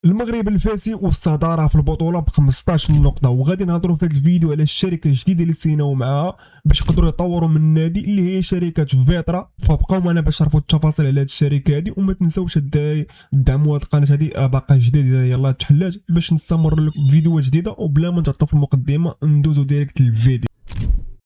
المغرب الفاسي والصدارة في البطولة ب 15 نقطة، وغادي نهضروا في هذا الفيديو على الشركة الجديدة اللي سيناو معاها باش يقدروا يطوروا من النادي اللي هي شركة فيترا. فبقاو معنا باش تعرفوا التفاصيل على هذه الشركة هذه، وما تنساوش الدراري دعموا هذه القناة هذه باقا جديدة يلاه تحلات باش نستمر لكم فيديوهات جديدة. وبلا ما نطرطوا في المقدمة ندوزو ديريكت للفيديو.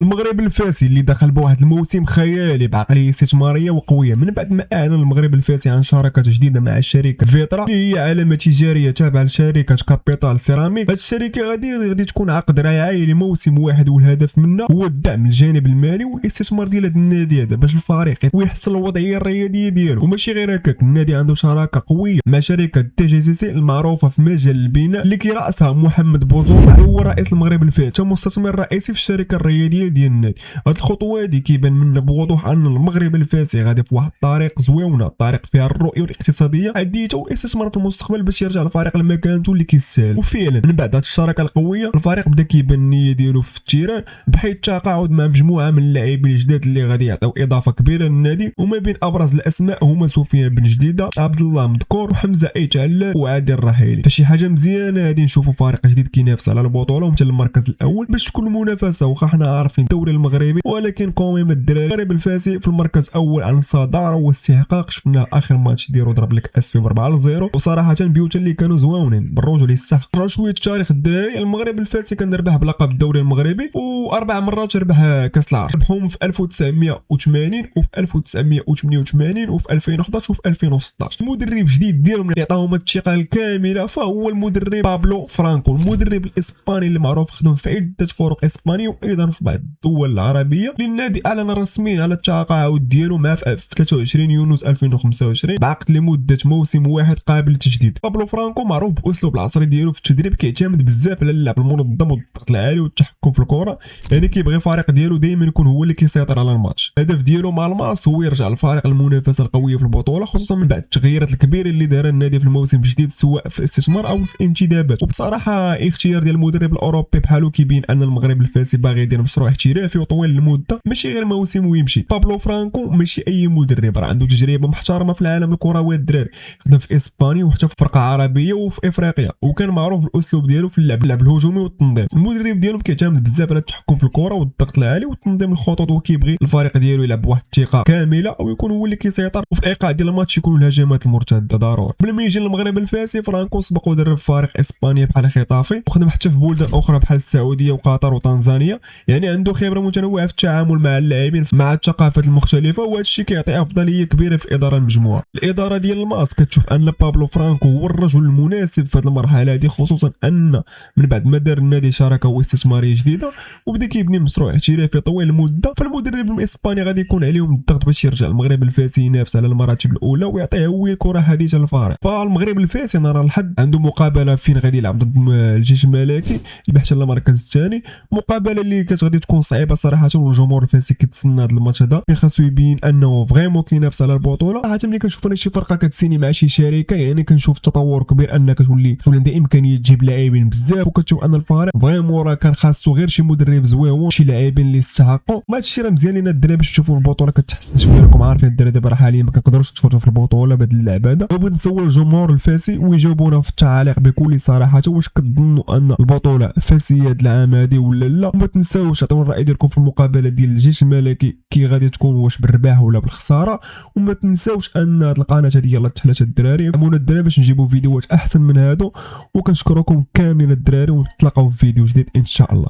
المغرب الفاسي اللي دخل بواحد الموسم خيالي بعقليه استثماريه وقويه من بعد ما اعلن المغرب الفاسي عن شراكه جديده مع الشركه فيترا اللي هي علامه تجاريه تابعه لشركه كابيتال سيراميك. هذه الشركه غادي تكون عقد رعايه لموسم واحد، والهدف منه هو الدعم الجانب المالي والاستثمار ديال هذا النادي هذا باش الفريق ويحسن الوضعيه الرياضيه ديالو. وماشي غير هكاك، النادي عنده شراكه قويه مع شركه تي جي سي المعروفه في مجال البناء اللي كيرأسها محمد بوزوما، هو رئيس المغرب الفاسي كمستثمر رئيسي في الشركه الرياضيه ديال النادي. هاد الخطوه هادي كيبان منها بوضوح ان المغرب الفاسي غادي في واحد الطريق زويونه، طريق فيها الرؤيه الاقتصاديه عديته والاستثمار في المستقبل باش يرجع الفريق لمكانته اللي كيستاهل. وفعلا من بعد هاد الشراكه القويه الفريق بدا كيبان النيه ديالو في التيران، بحيث تقاعد مع مجموعه من اللاعبين الجداد اللي غادي يعطيو اضافه كبيره للنادي. وما بين ابرز الاسماء هما سفيان بن جديده، عبد الله مذكور، وحمزه ايتعلال، وعادل الرحيلي. فشي حاجه مزيانه غادي نشوفوا فريق جديد كينافس على البطوله ومثل المركز الاول باش تكون المنافسه. واخا حنا عارفين الدوري المغربي، ولكن قوم الدراري المغرب الفاسي في المركز الاول عن الصداره والاستحقاق. شفنا اخر ماتش ديالو ضرب لك اسفي ب 4-0، وصراحه بيوتا اللي كانوا زوينين بالرجل يستحق. راه شويه التاريخ الدراري، المغرب الفاسي كان ربح بلقب الدوري المغربي واربع مرات ربح كاس العرب، ربحهم في 1980 وفي 1988 وفي 2011 وفي 2016. المدرب جديد ديالهم اللي عطاهم الثقه الكامله فهو المدرب بابلو فرانكو، المدرب الاسباني اللي معروف خدم في عده فرق اسبانيه وايضا في بعض الدول العربيه. للنادي اعلن رسميا على التقاعد ديالو مع في 23 يونيو 2025 بعقد لمده موسم واحد قابل للتجديد. بابلو فرانكو معروف باسلوب العصري ديالو في التدريب، كيعتمد بزاف على اللعب المنظم والضغط العالي والتحكم في الكره، يعني كيبغي الفريق ديالو دائما يكون هو اللي كيسيطر على الماتش. الهدف ديالو مع الماس هو يرجع الفريق المنافسه القويه في البطوله، خصوصا من بعد التغييرات الكبيره اللي دارها النادي في الموسم الجديد سواء في الاستثمار او في الانتدابات. وبصراحه اختيار ديال المدرب الاوروبي بحالو كيبين ان المغرب الفاسي باغي يدير مشروع احترافي وطويل المده، ماشي غير موسم ويمشي. بابلو فرانكو ماشي اي مدرب، راه عنده تجربه محترمه في العالم الكروي الدراري، خدم في اسبانيا وحتى في فرقه عربيه وفي افريقيا، وكان معروف بالاسلوب ديالو في اللعب الهجومي والتنظيم. المدرب ديالو كيعتمد بزاف على التحكم في الكره والضغط العالي وتنظيم الخطوط، وكيبغي الفريق ديالو يلعب بواحد الثقه كامله ويكون هو اللي كيسيطر، وفي الايقاع ديال الماتش يكونوا الهجمات المرتده ضروري. بلا ما يجي للمغرب الفاسي، فرانكو سبق ودرب فريق اسبانيا بحال خطافي، وخدم حتى في بلدان اخرى بحال السعوديه وقطر وتنزانيا، يعني عنده خبره متنوعه في التعامل مع اللاعبين مع الثقافات المختلفه، وهذا الشيء كيعطي افضليه كبيره في الاداره المجموعه. الاداره ديال الماس كتشوف ان بابلو فرانكو هو الرجل المناسب في هذه المرحله هذه، خصوصا ان من بعد ما دار النادي شراكه واستثماريه جديده وبدا كيبني مشروع احترافي طويل المده. فالمدرب الاسباني غادي يكون عليهم الضغط باش يرجع المغرب الفاسي ينافس على المراتب الاولى ويعطيه هو كره حديثه للفريق. فالمغرب الفاسي نرى الحد عنده مقابله فين غادي يلعب ضد الجيش الملكي اللي بحث على المركز الثاني، مقابله اللي غادي تكون صعيبه صراحه، والجمهور الفاسي كيتسنى هذا الماتش هذا فين خاصو يبين انه فريمون كينافس على البطوله. صراحه ملي كنشوف انا شي فرقه كتسيني مع شي شركه، يعني كنشوف تطور كبير انك تولي عندها امكانيه تجيب لاعبين بزاف، وكتشوف ان الفريق فريمون راه كان خاصو غير شي مدرب زويون، شي لاعبين اللي يستحقوا. ما هادشي راه مزيان لينا الدراري باش تشوفوا البطوله كتحسن شويه. راكم عارفين الدراري دابا راه حاليا ما كنقدروش نتفرجوا في البطوله بهذا اللعب هذا. بغيت نسول الجمهور الفاسي ويجاوبونا في التعاليق بكل صراحه، واش كتظنوا ان البطوله فاسيه هذا العام هذه ولا لا؟ وما تنساوش تعطيونا الراي ديالكم في المقابله ديال الجيش الملكي كي غادي تكون، واش بالرباح ولا بالخساره. وما تنساوش ان هذه القناه هذه يلاه تحلات الدراري، دعمونا الدراري باش نجيبوا فيديوهات احسن من هادو، وكنشكركم كاملين الدراري ونتلاقاو في فيديو جديد ان شاء الله.